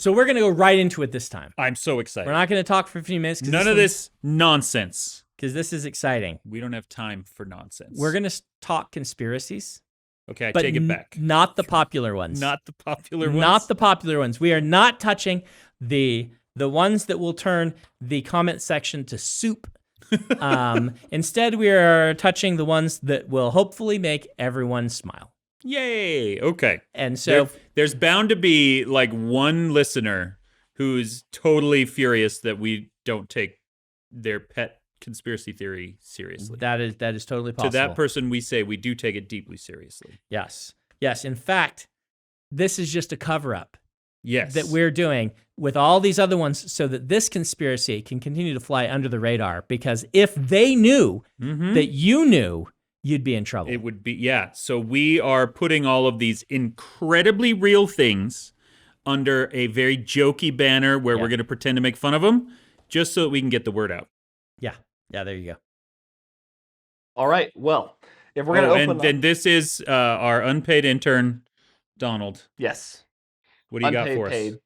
So we're going to go right into it this time. I'm so excited. We're not going to talk for 15 minutes. None of this nonsense. Because this is exciting. We don't have time for nonsense. We're going to talk conspiracies. Okay, I take it back. Not the popular ones. Not the popular ones? Not the popular ones. We are not touching the ones that will turn the comment section to soup. Instead, we are touching the ones that will hopefully make everyone smile. Yay! Okay. And so there's bound to be like one listener who's totally furious that we don't take their pet conspiracy theory seriously. That is totally possible. To that person, we say we do take it deeply seriously. Yes. In fact, this is just a cover-up. Yes. That we're doing with all these other ones so that this conspiracy can continue to fly under the radar. Because if they knew that you knew, you'd be in trouble. It would be, yeah. So we are putting all of these incredibly real things under a very jokey banner where we're going to pretend to make fun of them just so that we can get the word out. Yeah, there you go. All right, well, if we're going to open then this is our unpaid intern, Donald. Yes. What do you got for us? Unpaid,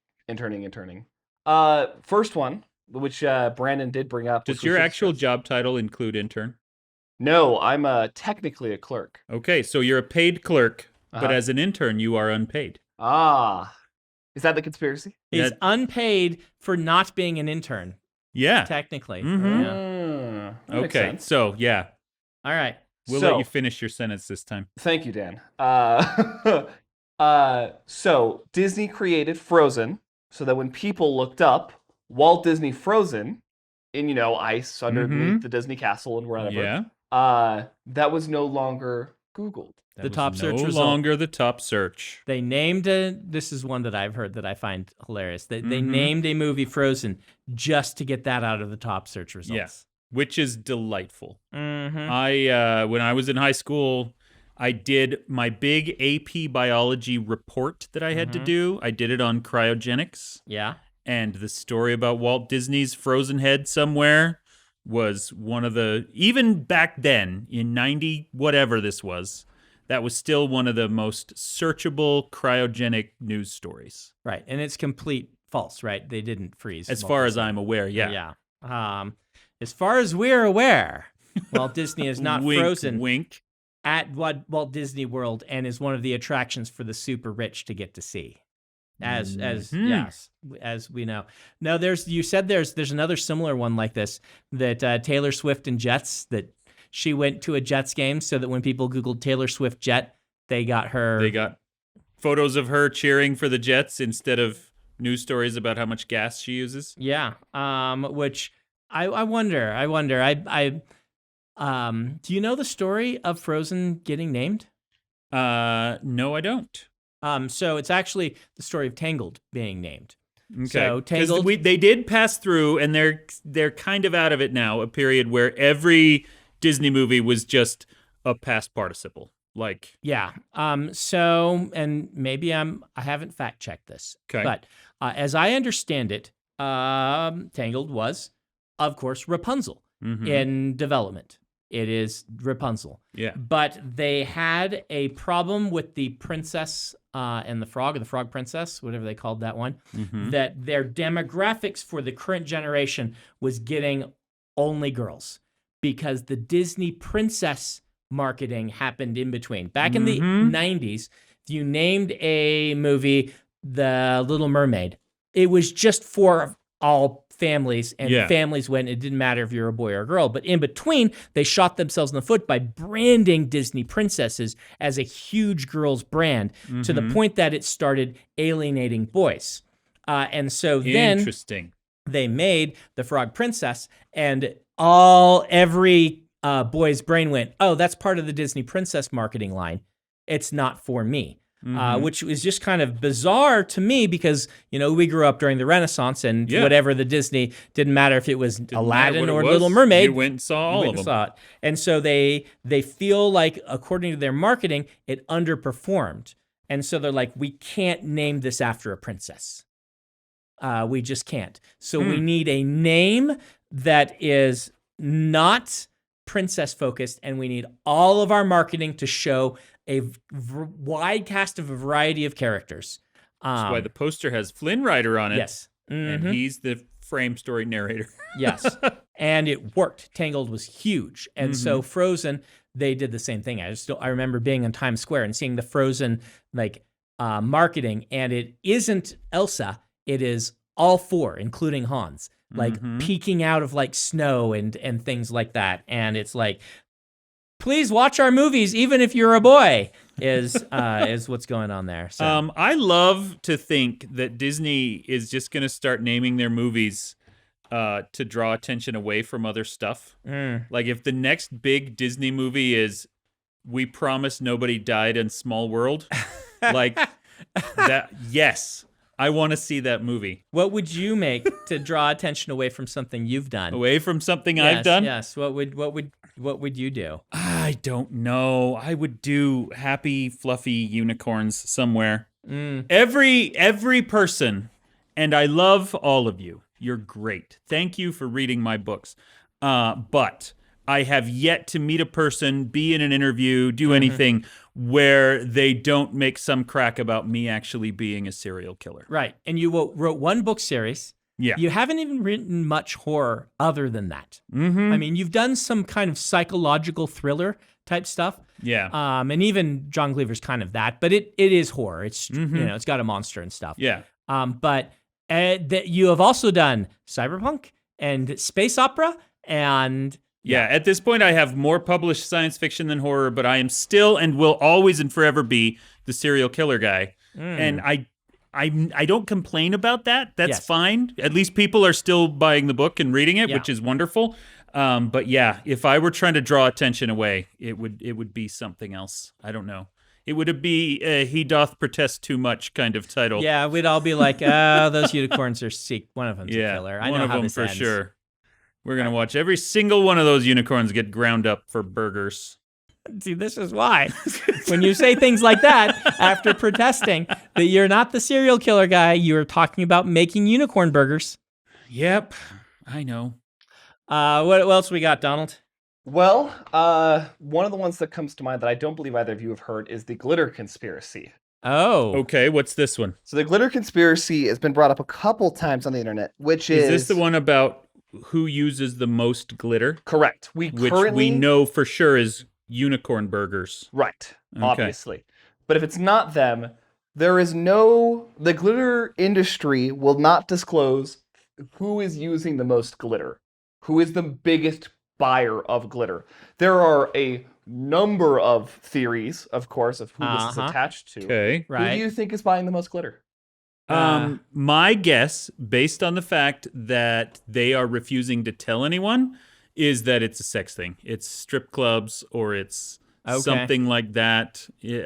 interning. First one, which Brandon did bring up. Does your actual job title include intern? No, I'm technically a clerk. Okay, so you're a paid clerk, but as an intern, you are unpaid. Is that the conspiracy? He's unpaid for not being an intern. Yeah. Technically. Okay, so yeah. All right. We'll let you finish your sentence this time. Thank you, Dan. So Disney created Frozen so that when people looked up Walt Disney Frozen in, ice underneath the Disney castle and wherever, that was no longer Googled. The top search result. No longer the top search. They named this is one that I've heard that I find hilarious. They named a movie Frozen just to get that out of the top search results. Yes, which is delightful. Mm-hmm. When I was in high school, I did my big AP biology report that I had to do. I did it on cryogenics. Yeah. And the story about Walt Disney's frozen head somewhere was one of the, even back then in 90, whatever this was, that was still one of the most searchable cryogenic news stories. Right. And it's complete false, right? They didn't freeze. As far as I'm aware, yeah. Yeah. As far as we're aware, Walt Disney is not wink, frozen wink. at Walt Disney World and is one of the attractions for the super rich to get to see. As we know. Now you said there's another similar one like this that Taylor Swift and Jets, that she went to a Jets game so that when people Googled Taylor Swift Jet, they got photos of her cheering for the Jets instead of news stories about how much gas she uses. Yeah. Which I wonder. Do you know the story of Frozen getting named? No, I don't. So it's actually the story of Tangled being named. Okay. So Tangled, they did pass through, and they're kind of out of it now. A period where every Disney movie was just a past participle. So, and maybe I haven't fact checked this. Okay. But as I understand it, Tangled was, of course, Rapunzel in development. It is Rapunzel. Yeah. But they had a problem with the princess and the frog, or the frog princess, whatever they called that one, that their demographics for the current generation was getting only girls because the Disney princess marketing happened in between. Back in the 90s, if you named a movie The Little Mermaid, it was just for all families, and families went. It didn't matter if you're a boy or a girl. But in between, they shot themselves in the foot by branding Disney princesses as a huge girls brand to the point that it started alienating boys. And so then they made the Frog Princess, and every boy's brain went, oh, that's part of the Disney princess marketing line. It's not for me. Which was just kind of bizarre to me because, we grew up during the Renaissance and whatever the Disney, didn't matter if it was Aladdin or Little Mermaid. You went and saw all of them. And so they feel like, according to their marketing, it underperformed. And so they're like, we can't name this after a princess. We just can't. So we need a name that is not princess focused, and we need all of our marketing to show a wide cast of a variety of characters. That's why the poster has Flynn Rider on it. Yes. And he's the frame story narrator. Yes. And it worked. Tangled was huge. And so Frozen, they did the same thing. I remember being in Times Square and seeing the Frozen marketing, and it isn't Elsa. It is all four, including Hans, peeking out of snow and things like that. And it's like, please watch our movies, even if you're a boy, is what's going on there. So. I love to think that Disney is just going to start naming their movies to draw attention away from other stuff. Like if the next big Disney movie is We Promise Nobody Died in Small World, like that, yes, I want to see that movie. What would you make to draw attention away from something you've done? Away from something I've done? Yes. What would you do? I don't know. I would do happy, fluffy unicorns somewhere. Every person, and I love all of you. You're great. Thank you for reading my books. But I have yet to meet a person, be in an interview, do anything where they don't make some crack about me actually being a serial killer. Right. And you wrote one book series. Yeah. You haven't even written much horror other than that. I mean, you've done some kind of psychological thriller type stuff. Yeah. And even John Cleaver's kind of that, but it is horror. It's it's got a monster and stuff. Yeah. But that you have also done cyberpunk and space opera and yeah, at this point I have more published science fiction than horror, but I am still and will always and forever be the serial killer guy. And I don't complain about that. That's fine. At least people are still buying the book and reading it, which is wonderful. But yeah, if I were trying to draw attention away, it would be something else. I don't know. It would be a He Doth Protest Too Much kind of title. Yeah, we'd all be like, those unicorns are sick. One of them's a killer. I know one how of them this for ends. sure. We're going to watch every single one of those unicorns get ground up for burgers. See, this is why. When you say things like that after protesting that you're not the serial killer guy, you're talking about making unicorn burgers. Yep, I know. What else we got, Donald? Well, one of the ones that comes to mind that I don't believe either of you have heard is the glitter conspiracy. Oh. Okay, what's this one? So the glitter conspiracy has been brought up a couple times on the internet, which is... Is this the one about who uses the most glitter? Correct. Which we know for sure is unicorn burgers. Right, obviously. But if it's not them, the glitter industry will not disclose who is using the most glitter, who is the biggest buyer of glitter. There are a number of theories, of course, of who this is attached to. Okay. Right. Who do you think is buying the most glitter? My guess, based on the fact that they are refusing to tell anyone, is that it's a sex thing. It's strip clubs or it's something like that. You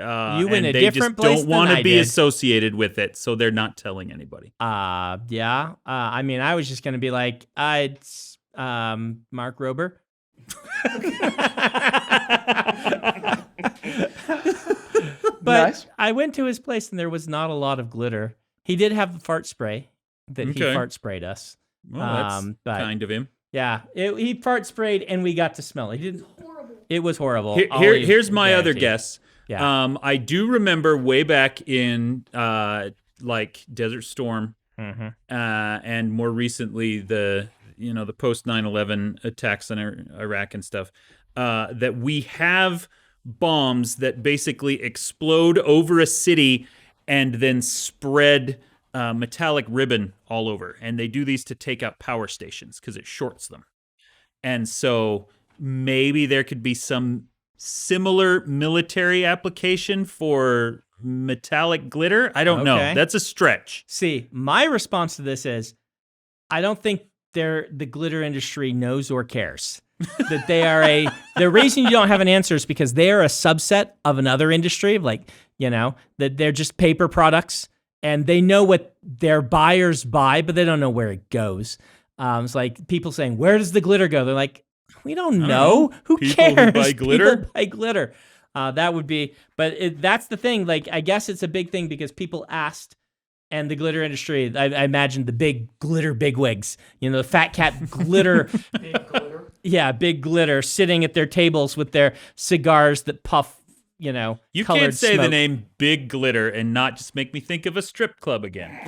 in a different place don't want than to I be did. associated with it, so they're not telling anybody. Yeah. I mean, I was just going to be like, it's Mark Rober. But Nice. I went to his place and there was not a lot of glitter. He did have the fart spray that he fart sprayed us. Well, that's but kind of him. Yeah, he fart sprayed and we got to smell it. It was horrible. Here's my other guess. Yeah. I do remember way back in Desert Storm, and more recently the post 9/11 attacks on Iraq and stuff, that we have bombs that basically explode over a city and then spread metallic ribbon all over. And they do these to take out power stations because it shorts them. And so maybe there could be some similar military application for metallic glitter. I don't know. That's a stretch. See, my response to this is, I don't think the glitter industry knows or cares. That they are the reason you don't have an answer is because they are a subset of another industry, that they're just paper products and they know what their buyers buy, but they don't know where it goes. It's like people saying, where does the glitter go? They're like, we don't know. Who cares? People who buy glitter? People buy glitter. That would be, but that's the thing. I guess it's a big thing because people asked. And the glitter industry, I imagine the big glitter bigwigs, the fat cat glitter. Big glitter? Yeah, big glitter, sitting at their tables with their cigars that puff, You colored can't say the smoke. name Big Glitter and not just make me think of a strip club again.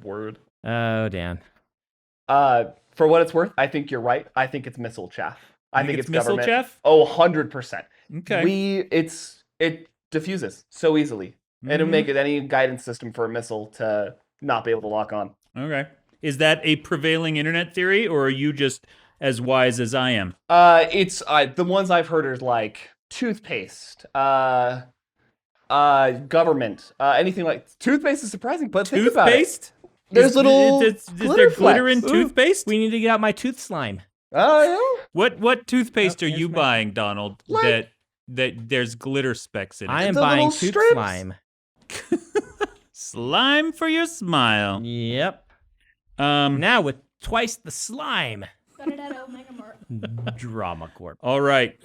Word. Oh, Dan. For what it's worth, I think you're right. I think it's missile chaff. I think it's missile government. chaff? Oh, 100%. Okay. It diffuses so easily. It'll make it any guidance system for a missile to not be able to lock on. Okay. Is that a prevailing internet theory, or are you just as wise as I am? It's the ones I've heard are like toothpaste, government, anything like toothpaste is surprising, but think about it. Toothpaste? There's little Is there glitter in flecks. toothpaste? We need to get out my tooth slime. Oh, What toothpaste are here's you my- buying, Donald? Like- That there's glitter specks in it. I am It's a buying little tooth strips. slime. Slime for your smile. Yep. Um. Now with twice the slime. Mega Drama Corp. All right.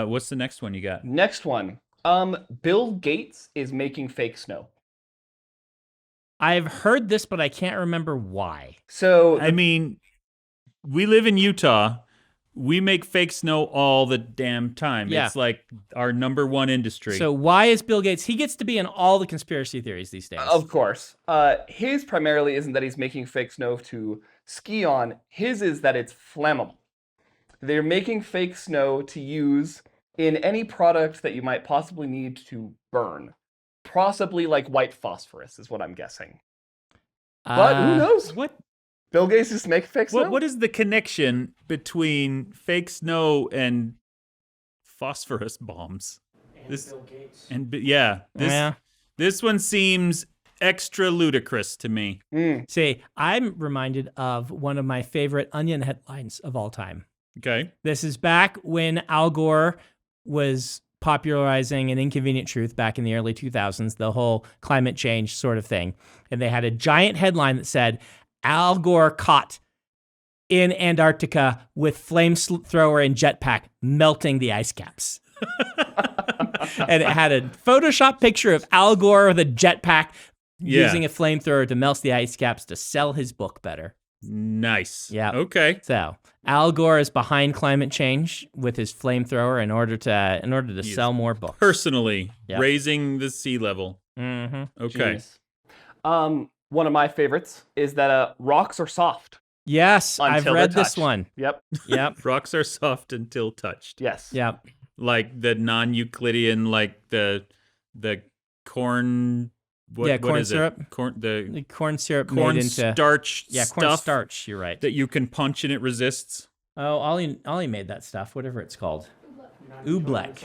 What's the next one you got? yeah. Next one. Bill Gates is making fake snow. I've heard this, but I can't remember why. So I mean, we live in Utah. We make fake snow all the damn time. Yeah. It's like our number one industry. So why is Bill Gates? He gets to be in all the conspiracy theories these days. of course, his primarily isn't that he's making fake snow to ski on. His is that it's flammable. They're making fake snow to use in any product that you might possibly need to burn. Possibly like white phosphorus is what I'm guessing. But who knows? what? Bill Gates just make fake snow? What is the connection between fake snow and phosphorus bombs? Bill Gates. This one seems extra ludicrous to me. See, I'm reminded of one of my favorite Onion headlines of all time. Okay. This is back when Al Gore was popularizing An Inconvenient Truth back in the early 2000s, the whole climate change sort of thing. And they had a giant headline that said, Al Gore caught in Antarctica with Flamethrower and Jetpack melting the ice caps. And it had a Photoshop picture of Al Gore with a jetpack using a flamethrower to melt the ice caps to sell his book better. Nice. Yeah. Okay. So Al Gore is behind climate change with his flamethrower in order to sell more books. Personally, Yep. raising the sea level. Mm-hmm. Okay. Genius. One of my favorites is that rocks are soft. Yes, I've Until read they're this touched. one. Yep. Yep. Rocks are soft until touched. Yes. Yep. Like the non-Euclidean, like the corn. What corn is syrup. It? Corn The corn syrup corn made into starch corn stuff starch. You're right. that you can punch and it resists. Oh, Ollie made that stuff. Whatever it's called. Oobleck.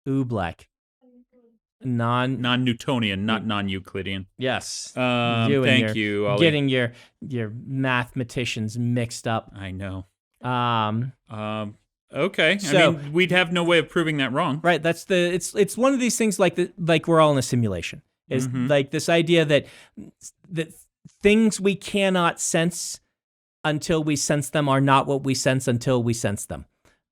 Oobleck. Non-Newtonian, not non-Euclidean. Yes. Thank you, Ollie. Getting your mathematicians mixed up. I know. Um. Okay. So- I mean, we'd have no way of proving that wrong. Right. It's one of these things like we're all in a simulation. Is like this idea that things we cannot sense until we sense them are not what we sense until we sense them.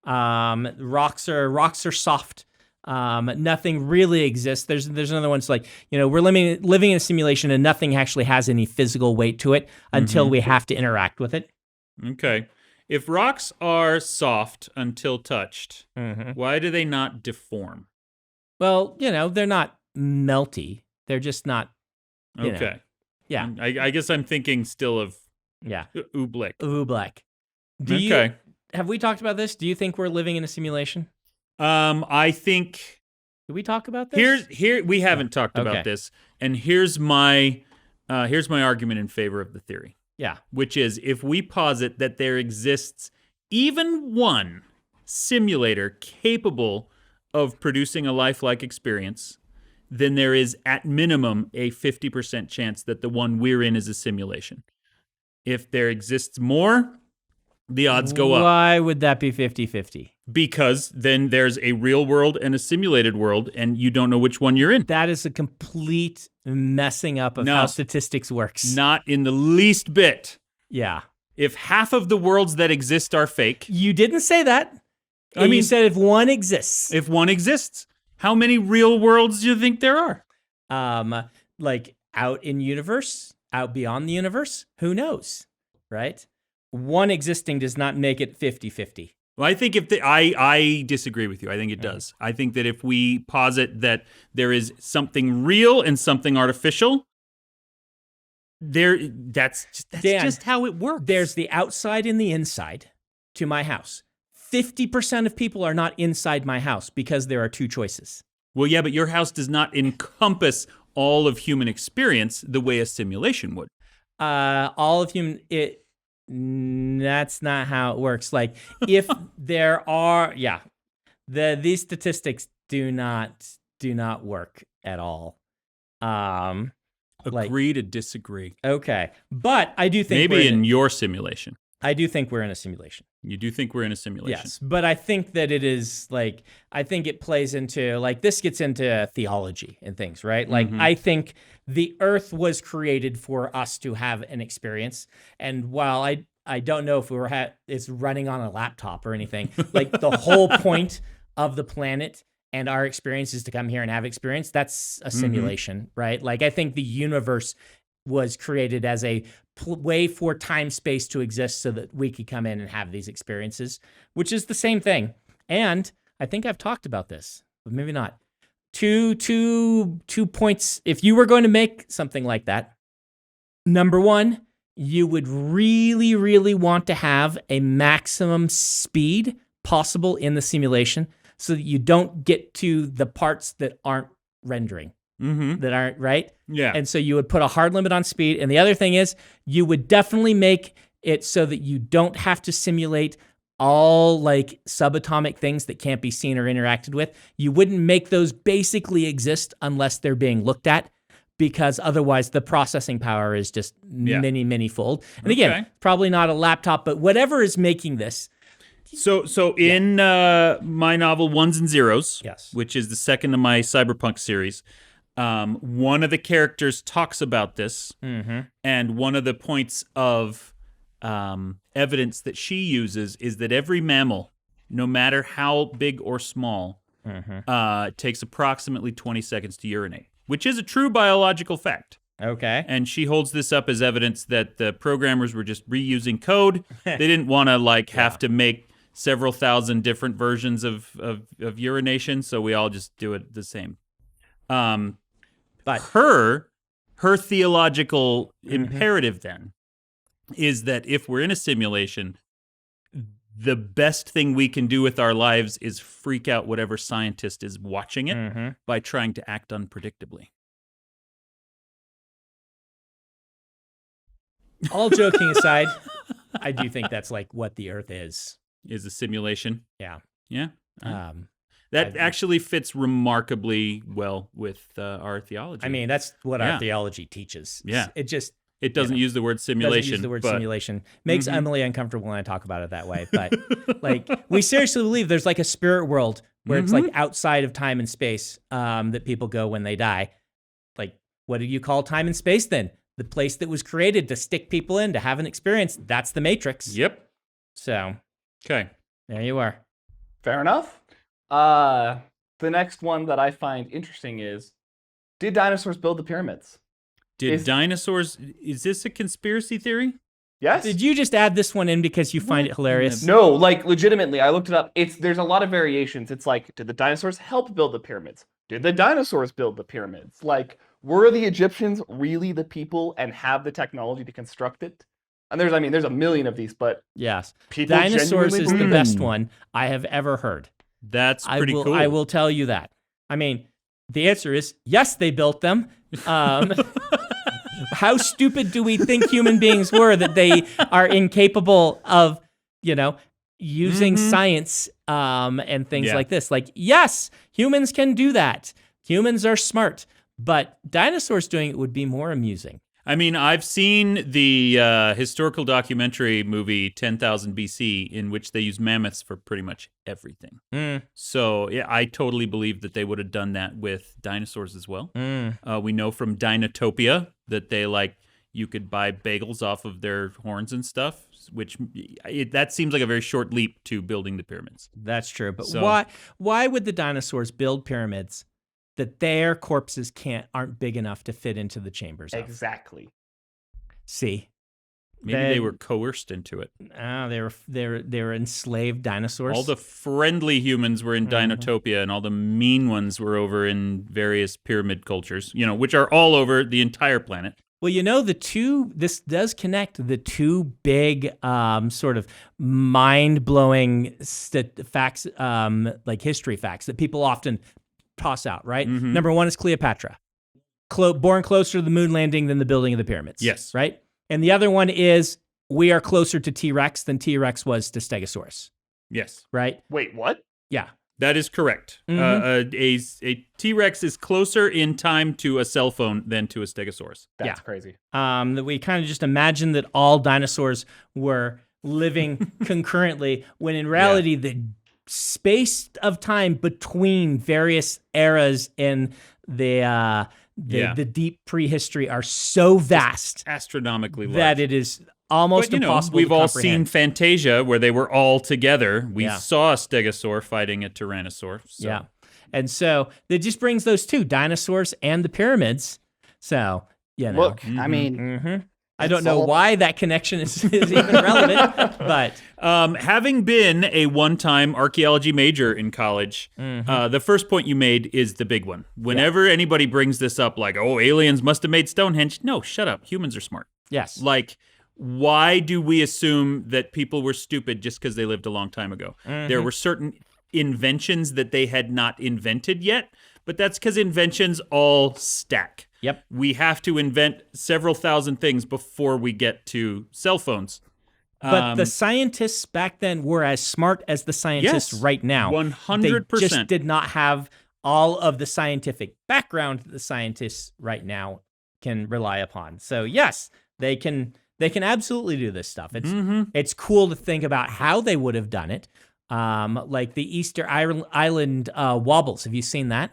Rocks are soft. Nothing really exists. There's another one. It's like, we're living in a simulation and nothing actually has any physical weight to it until we have to interact with it. Okay. If rocks are soft until touched, why do they not deform? Well, they're not melty. They're just not. Okay. Yeah. I guess I'm thinking still of Yeah. Oobleck. Oobleck. Okay. Have we talked about this? Do you think we're living in a simulation? I think Did we talk about this? here we haven't talked Okay. about this, and here's my argument in favor of the theory, Yeah. which is if we posit that there exists even one simulator capable of producing a lifelike experience, then there is at minimum a 50% chance that the one we're in is a simulation. If there exists more, the odds go up. Why would that be 50-50? Because then there's a real world and a simulated world, and you don't know which one you're in. That is a complete messing up of No. how statistics works. Not in the least bit. Yeah. If half of the worlds that exist are fake, You didn't say that. I You mean- said if one exists. if one exists, how many real worlds do you think there are? Like out in universe, out beyond the universe, who knows, right? One existing does not make it 50-50. Well, I think I disagree with you. I think it does. I think that if we posit that there is something real and something artificial, that's Dan, just how it works. There's the outside and the inside to my house. 50% of people are not inside my house because there are two choices. Well, yeah, but your house does not encompass all of human experience the way a simulation would. All of human that's not how it works. Like if there are these statistics do not work at all. Agree to disagree. Okay. But I do think maybe in your simulation. I do think we're in a simulation. You do think we're in a simulation? Yes, but I think that it is I think it plays into this gets into theology and things, right? Like I think the earth was created for us to have an experience. And while I don't know if it's running on a laptop or anything, the whole point of the planet and our experience is to come here and have experience. That's a simulation, right? I think the universe was created as a way for time space to exist so that we could come in and have these experiences, which is the same thing. And I think I've talked about this, but maybe not. Two points. If you were going to make something like that, number one, you would really, really want to have a maximum speed possible in the simulation so that you don't get to the parts that aren't rendering. That aren't right. Yeah. And so you would put a hard limit on speed. And the other thing is you would definitely make it so that you don't have to simulate all subatomic things that can't be seen or interacted with. You wouldn't make those basically exist unless they're being looked at, because otherwise the processing power is just many fold. And again, probably not a laptop, but whatever is making this. So in my novel Ones and Zeros, yes, which is the second of my cyberpunk series, one of the characters talks about this, and one of the points of evidence that she uses is that every mammal, no matter how big or small, takes approximately 20 seconds to urinate, which is a true biological fact. Okay. And she holds this up as evidence that the programmers were just reusing code. They didn't want to have to make several thousand different versions of urination, so we all just do it the same. But her theological imperative then is that if we're in a simulation, the best thing we can do with our lives is freak out whatever scientist is watching it by trying to act unpredictably. All joking aside, I do think that's what the Earth is. Is a simulation. Yeah. Yeah. That actually fits remarkably well with our theology. I mean, that's what our theology teaches. Yeah. It doesn't use the word simulation. Doesn't use the word simulation. Makes Emily uncomfortable when I talk about it that way. But we seriously believe there's a spirit world where it's outside of time and space that people go when they die. What do you call time and space then? The place that was created to stick people in, to have an experience. That's the Matrix. Yep. So. Okay. There you are. Fair enough. The next one that I find interesting is, did dinosaurs build the pyramids? Dinosaurs, is this a conspiracy theory? Yes. Did you just add this one in because you find it hilarious? No, legitimately, I looked it up. There's a lot of variations. It's did the dinosaurs help build the pyramids? Did the dinosaurs build the pyramids? Were the Egyptians really the people and have the technology to construct it? And there's a million of these, but yes, people dinosaurs is genuinely the best one I have ever heard. That's pretty cool. I will tell you that. I mean, the answer is yes, they built them. How stupid do we think human beings were that they are incapable of, using science and things like this? Yes, humans can do that. Humans are smart, but dinosaurs doing it would be more amusing. I mean, I've seen the historical documentary movie 10,000 BC in which they use mammoths for pretty much everything. So, yeah, I totally believe that they would have done that with dinosaurs as well. We know from Dinotopia that they you could buy bagels off of their horns and stuff, which that seems like a very short leap to building the pyramids. That's true. But why would the dinosaurs build pyramids that their corpses aren't big enough to fit into the chambers of? Exactly. See, Maybe they were coerced into it. They were enslaved dinosaurs. All the friendly humans were in Dinotopia, and all the mean ones were over in various pyramid cultures, which are all over the entire planet. Well, this does connect the two big sort of mind-blowing facts, like history facts that people often toss out, right? Number one is Cleopatra. Born closer to the moon landing than the building of the pyramids. Yes. Right? And the other one is we are closer to T-Rex than T-Rex was to Stegosaurus. Yes. Right? Wait, what? Yeah. That is correct. A T-Rex is closer in time to a cell phone than to a Stegosaurus. That's crazy. That we kind of just imagine that all dinosaurs were living concurrently, when in reality, the space of time between various eras in the deep prehistory are so vast, astronomically large, that it is almost impossible we've to all comprehend. seen Fantasia, where they were all together. We saw a stegosaur fighting a tyrannosaur. So. Yeah. And so that just brings those two, dinosaurs and the pyramids. So, Look, I mean... I don't know why that connection is even relevant, but... having been a one-time archaeology major in college, the first point you made is the big one. Whenever anybody brings this up, like, oh, aliens must have made Stonehenge. No, shut up. Humans are smart. Yes. Like... Why do we assume that people were stupid just because they lived a long time ago? There were certain inventions that they had not invented yet, but that's because inventions all stack. Yep. We have to invent several thousand things before we get to cell phones. But the scientists back then were as smart as the scientists right now. 100%. They just did not have all of the scientific background that the scientists right now can rely upon. So yes, they can absolutely do this stuff. It's cool to think about how they would have done it. Like the Easter Island wobbles. Have you seen that?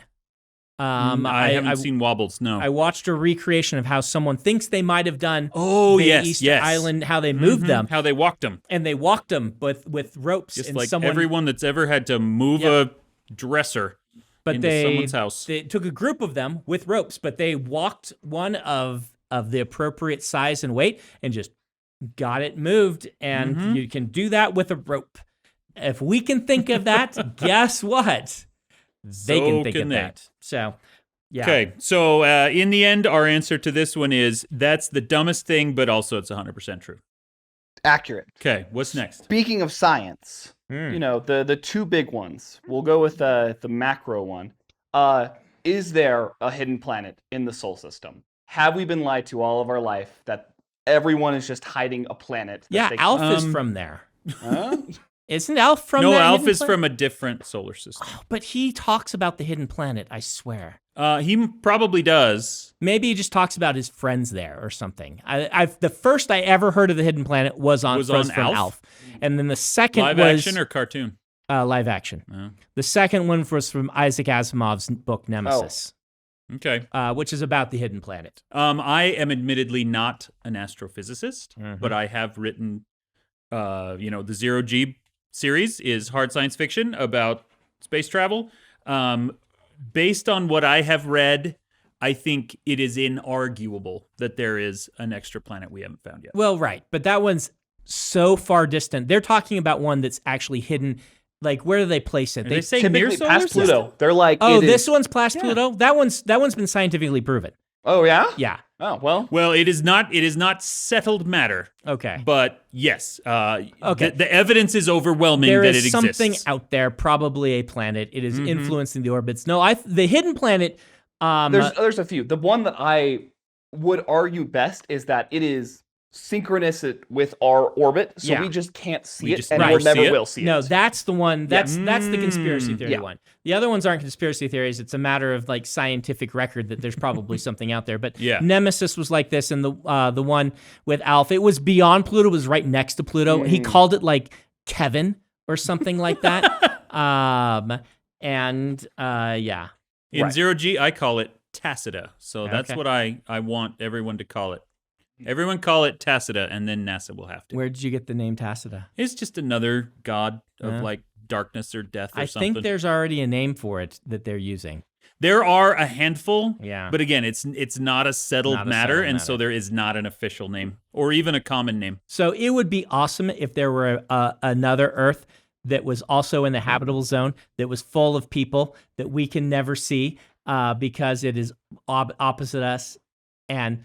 I haven't seen wobbles, no. I watched a recreation of how someone thinks they might have done Easter Island, how they moved them. How they walked them. And they walked them with ropes. Just and like everyone that's ever had to move a dresser into someone's house. They took a group of them with ropes, but they walked one of the appropriate size and weight and just got it moved. And you can do that with a rope. If we can think of that, guess what? They can think of that. So, yeah. Okay, so in the end, our answer to this one is that's the dumbest thing, but also it's 100% true. Accurate. Okay, what's next? Speaking of science, the two big ones. We'll go with the macro one. Is there a hidden planet in the Sol system? Have we been lied to all of our life that everyone is just hiding a planet? Alf is from there. Isn't Alf from that? No, Alf is from a different solar system. Oh, but he talks about the hidden planet, I swear. He probably does. Maybe he just talks about his friends there or something. The first I ever heard of the hidden planet was on Alf. And then the second was... Live action or cartoon? Live action. Oh. The second one was from Isaac Asimov's book Nemesis. Okay. Which is about the hidden planet. I am admittedly not an astrophysicist, but I have written, the Zero G series is hard science fiction about space travel. Based on what I have read, I think it is inarguable that there is an extra planet we haven't found yet. Well, right. But that one's so far distant. They're talking about one that's actually hidden. Like, where do they place it? They say typically near solar past system? Pluto. They're like, this one's past Pluto? That one's been scientifically proven. Oh, yeah? Yeah. Oh, well. Well, it is not settled matter. Okay. But yes, the evidence is overwhelming there that is it exists. something out there, probably a planet. It is influencing the orbits. No, the hidden planet... there's a few. The one that I would argue best is that it is synchronous with our orbit, so we just can't see it, and we never will see it. No, that's the one. That's the conspiracy theory one. The other ones aren't conspiracy theories. It's a matter of like scientific record that there's probably something out there. But Nemesis was like this, and the one with Alpha, it was beyond Pluto. It was right next to Pluto. He called it like Kevin or something like that. In Zero G, I call it Tacita. So that's what I want everyone to call it. Everyone call it Tacita, and then NASA will have to. Where did you get the name Tacita? It's just another god of like darkness or death or something. I think there's already a name for it that they're using. There are a handful, Yeah. but again, it's not a settled Not a matter, settled and so matter. there is not an official name or even a common name. So it would be awesome if there were another Earth that was also in the habitable zone, that was full of people that we can never see because it is opposite us, and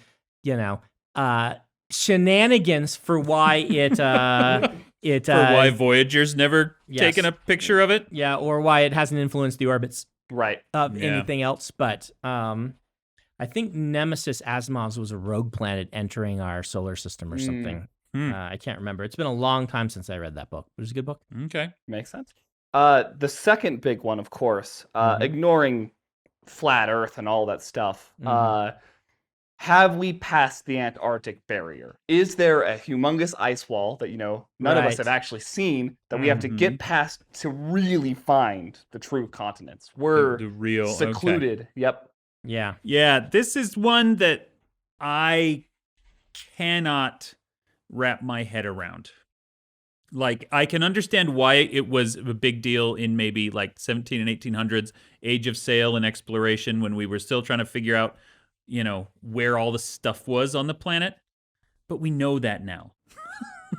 shenanigans for why it For why Voyager's never yes. taken a picture of it. Yeah, or why it hasn't influenced the orbits Right. of Yeah. anything else. But I think Nemesis Asimov's was a rogue planet entering our solar system or something. I can't remember. It's been a long time since I read that book. It was a good book. Okay. Makes sense. The second big one, of course, ignoring flat Earth and all that stuff. Have we passed the Antarctic barrier? Is there a humongous ice wall that none of us Right. have actually seen that we have to get past to really find the true continents? We're The real secluded. Okay. Yep. Yeah. Yeah, this is one that I cannot wrap my head around. Like, I can understand why it was a big deal in maybe like 17 and 1800s, age of sail and exploration, when we were still trying to figure out, where all the stuff was on the planet. But we know that now.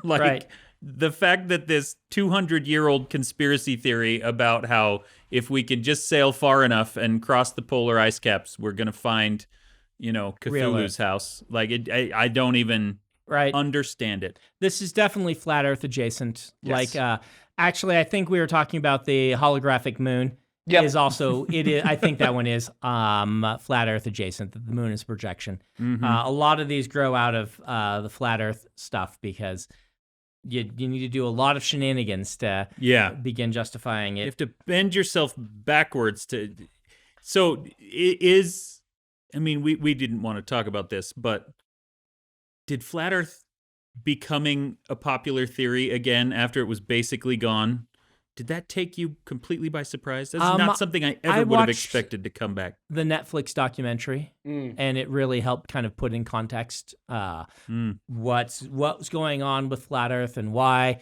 Right. The fact that this 200-year-old conspiracy theory about how if we can just sail far enough and cross the polar ice caps, we're going to find, Cthulhu's house. Like, I don't even understand it. This is definitely flat Earth adjacent. Yes. Like, actually, I think we were talking about the holographic moon. Yep. Is also it is. I think that one is flat Earth adjacent. That the moon is projection. A lot of these grow out of the flat Earth stuff because you need to do a lot of shenanigans to begin justifying it. You have to bend yourself backwards to. So it is. I mean, we didn't want to talk about this, but did flat Earth becoming a popular theory again after it was basically gone? Did that take you completely by surprise? That's not something I ever would have expected to come back. The Netflix documentary, and it really helped kind of put in context what's going on with flat Earth and why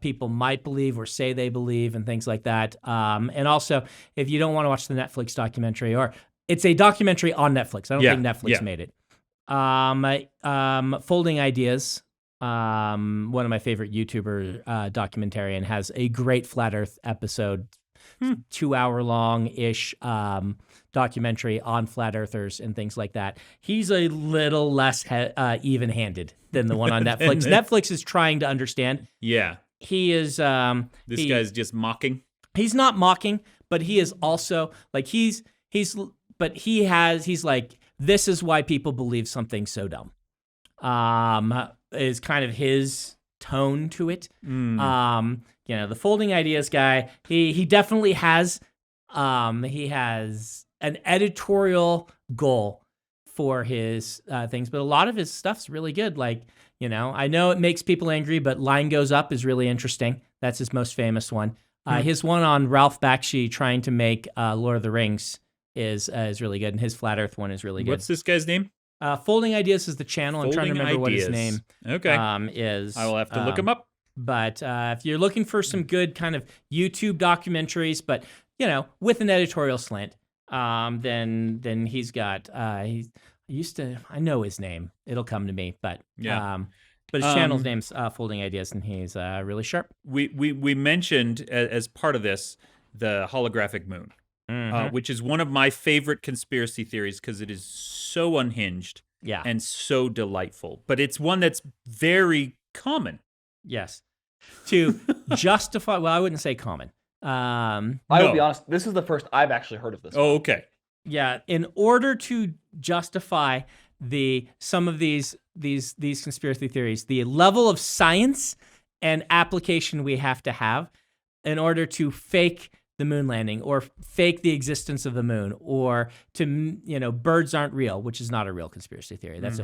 people might believe or say they believe and things like that. And also, if you don't want to watch the Netflix documentary, or it's a documentary on Netflix. I don't think Netflix made it. Folding Ideas. One of my favorite YouTuber documentarian has a great flat Earth episode, 2 hour long ish documentary on flat earthers and things like that. He's a little less even handed than the one on Netflix. Netflix is trying to understand. Yeah, he is. This guy's just mocking. He's not mocking, but he is also like he's like, this is why people believe something so dumb. Is kind of his tone to it. The Folding Ideas guy, he definitely has an editorial goal for his things, but a lot of his stuff's really good. Like, I know it makes people angry, but Line Goes Up is really interesting. That's his most famous one. His one on Ralph Bakshi trying to make Lord of the Rings is really good, and his Flat Earth one is really good. What's this guy's name? Folding Ideas is the channel. I'm trying to remember what his name is. I will have to look him up. But if you're looking for some good kind of YouTube documentaries, but with an editorial slant, then he's got. I know his name. It'll come to me, but but his channel's name's Folding Ideas, and he's really sharp. We mentioned as part of this the holographic moon. Which is one of my favorite conspiracy theories because it is so unhinged and so delightful. But it's one that's very common. Yes. To justify, well, I wouldn't say common. I will be honest, this is the first I've actually heard of this. Oh, okay. Yeah. In order to justify some of these conspiracy theories, the level of science and application we have to have in order to fake the moon landing or fake the existence of the moon, or to birds aren't real, which is not a real conspiracy theory. That's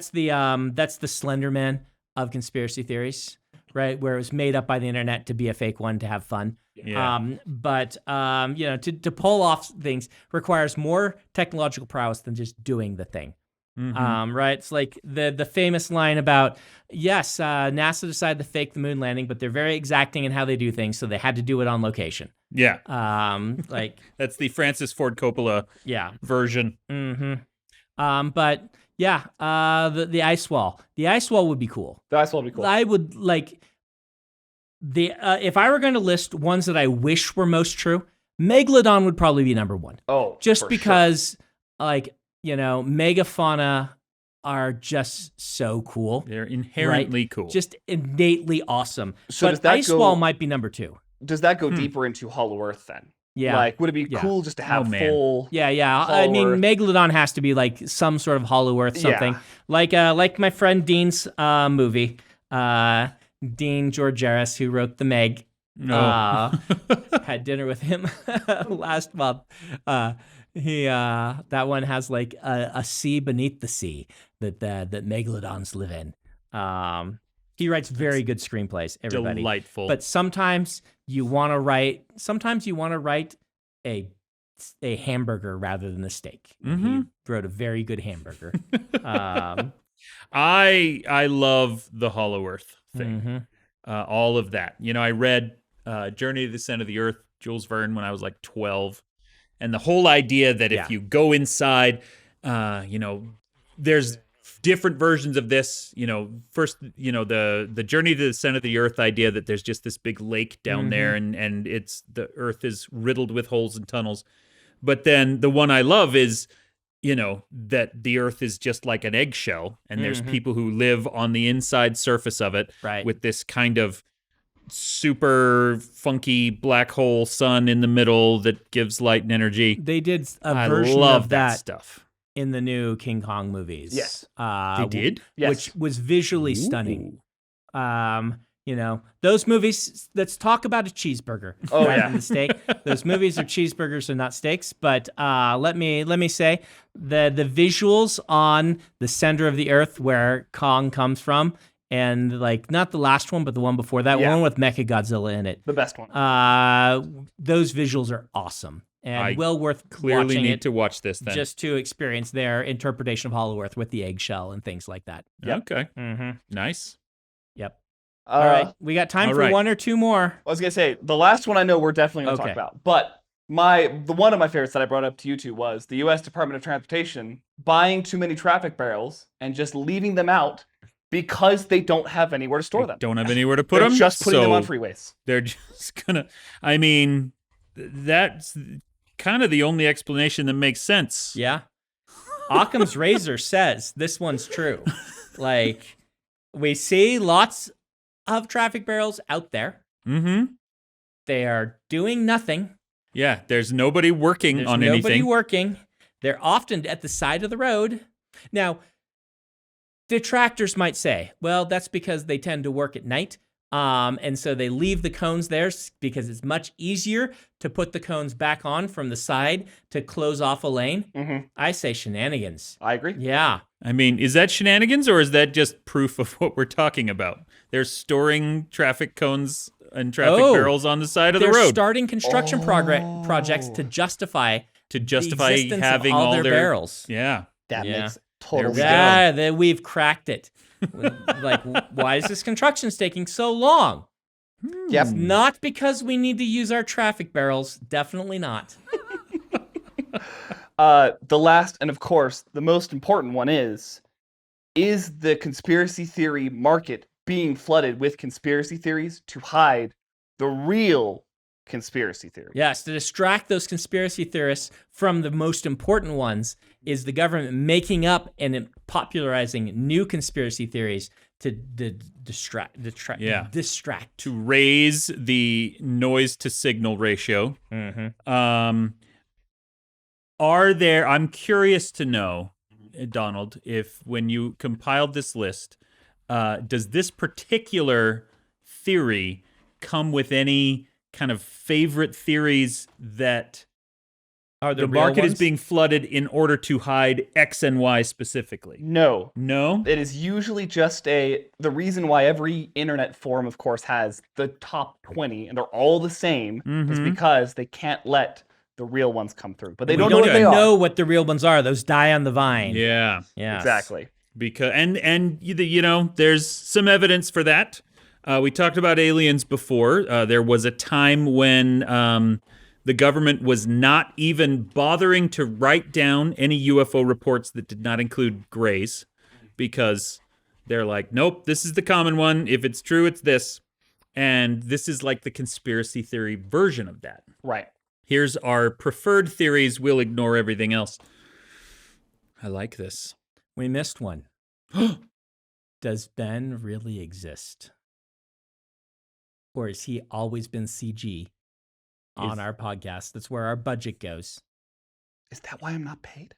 the Slender Man of conspiracy theories, right? Where it was made up by the internet to be a fake one to have fun. Yeah. To pull off things requires more technological prowess than just doing the thing. Right? It's like the famous line about, yes, NASA decided to fake the moon landing, but they're very exacting in how they do things, so they had to do it on location. Yeah. Like That's the Francis Ford Coppola version. But yeah, the ice wall. The ice wall would be cool. The ice wall would be cool. I would like if I were going to list ones that I wish were most true, Megalodon would probably be number one. Oh, just for because, like, megafauna are just so cool. They're inherently cool. Just innately awesome. So does but that ice wall might be number two. Does that go deeper into Hollow Earth then? Yeah. Like, would it be cool just to have full? Yeah. Hollow I mean, Earth? Megalodon has to be like some sort of Hollow Earth something. Yeah. Like my friend Dean's movie. Dean Georgeris, who wrote The Meg. Had dinner with him last month. That one has like a sea beneath the sea that megalodons live in. He writes very good screenplays. Everybody, delightful. But sometimes you want to write a hamburger rather than a steak. He wrote a very good hamburger. I love the Hollow Earth thing. All of that. I read Journey to the Center of the Earth, Jules Verne, when I was like 12. And the whole idea that if you go inside, there's different versions of this. First, the Journey to the Center of the Earth idea that there's just this big lake down there, and the Earth is riddled with holes and tunnels. But then the one I love is, that the Earth is just like an eggshell, and there's people who live on the inside surface of it with this kind of super funky black hole sun in the middle that gives light and energy. They did a version love of that stuff in the new King Kong movies. Yes. They did? Yes. Which was visually stunning. Those movies, let's talk about a cheeseburger. Oh, rather yeah. than the steak. Those movies are cheeseburgers and not steaks. But let me say the visuals on the center of the Earth where Kong comes from, and like not the last one, but the one before that, one with Mechagodzilla in it. The best one. Those visuals are awesome and well worth clearly watching need it to watch this then. just to experience their interpretation of Hollow Earth with the eggshell and things like that. Okay. Nice. Yep. All right, we got time for one or two more. I was gonna say the last one I know we're definitely gonna talk about, but the one of my favorites that I brought up to you two was the U.S. Department of Transportation buying too many traffic barrels and just leaving them out because they don't have anywhere to store them. Don't have anywhere to put them. Just putting them on freeways. They're just gonna. I mean, that's kind of the only explanation that makes sense. Yeah. Occam's razor says this one's true. Like, we see lots of traffic barrels out there. They are doing nothing. Yeah, there's nobody working on anything. Nobody working. They're often at the side of the road. Now, detractors might say, well, that's because they tend to work at night. And so they leave the cones there because it's much easier to put the cones back on from the side to close off a lane. I say shenanigans. I agree. Yeah. I mean, is that shenanigans or is that just proof of what we're talking about? They're storing traffic cones and traffic barrels on the side of the road. They're starting construction projects to justify the existence having of all their barrels. Yeah. That makes total There we sense. go. We've cracked it. Like, why is this construction taking so long? Yep. It's not because we need to use our traffic barrels. Definitely not. The last, and of course, the most important one is the conspiracy theory market being flooded with conspiracy theories to hide the real conspiracy theory? Yes, to distract those conspiracy theorists from the most important ones is the government making up and popularizing new conspiracy theories to distract. To raise the noise to signal ratio. I'm curious to know, Donald, if when you compiled this list, does this particular theory come with any kind of favorite theories that are the market is being flooded in order to hide X and Y specifically? No. No? It is usually just the reason why every internet forum, of course, has the top 20 and they're all the same is because they can't let the real ones come through. But they We don't know what they know are. what the real ones are. Those die on the vine. Yeah. Yeah. Exactly. Because there's some evidence for that. We talked about aliens before. There was a time when the government was not even bothering to write down any UFO reports that did not include grays, because they're like, nope, this is the common one. If it's true, it's this. And this is like the conspiracy theory version of that. Right. Here's our preferred theories. We'll ignore everything else. I like this. We missed one. Does Ben really exist? Or has he always been CG on our podcast? That's where our budget goes. Is that why I'm not paid?